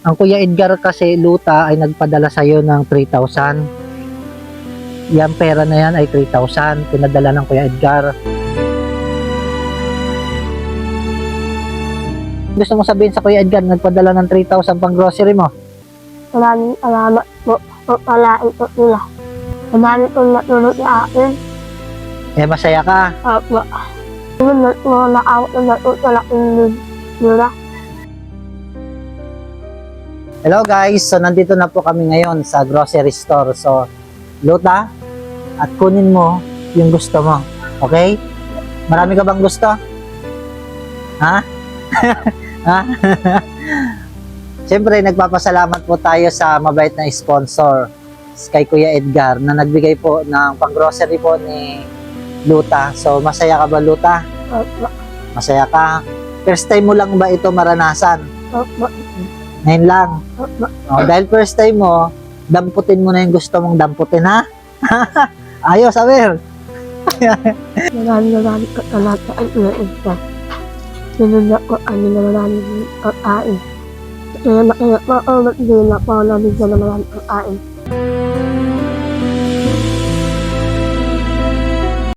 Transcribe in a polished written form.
Ang Kuya Edgar kasi, Luta, ay nagpadala sa'yo ng 3,000. Yang pera na yan ay 3,000. Pinadala ng Kuya Edgar. Gusto mo sabihin sa Kuya Edgar, nagpadala ng 3,000 pang grocery mo? Maraming salamat po. Pagpalain po nila. Madami pong natulog sa akin. Eh, masaya ka. Opo. Yun, nakawat na natutulak yung nila. Hello guys, so nandito na po kami ngayon sa grocery store. So, Luta, at kunin mo yung gusto mo. Okay? Marami ka bang gusto? Ha? Ha? Siyempre, nagpapasalamat po tayo sa mabait na sponsor kay Kuya Edgar na nagbigay po ng pang-grocery po ni Luta. So, masaya ka ba, Luta? Opo. Masaya ka? First time mo lang ba ito maranasan? Opo. Ngayon lang. Opo. Oh, dahil first time mo, damputin mo na yung gusto mong damputin, ha? Ayos, Aber. Marami po talaga ang ina-isa. Sinunod ko ano na maraming pagkain. Kaya makaya po ako, hindi na po nabigyan na maraming pagkain.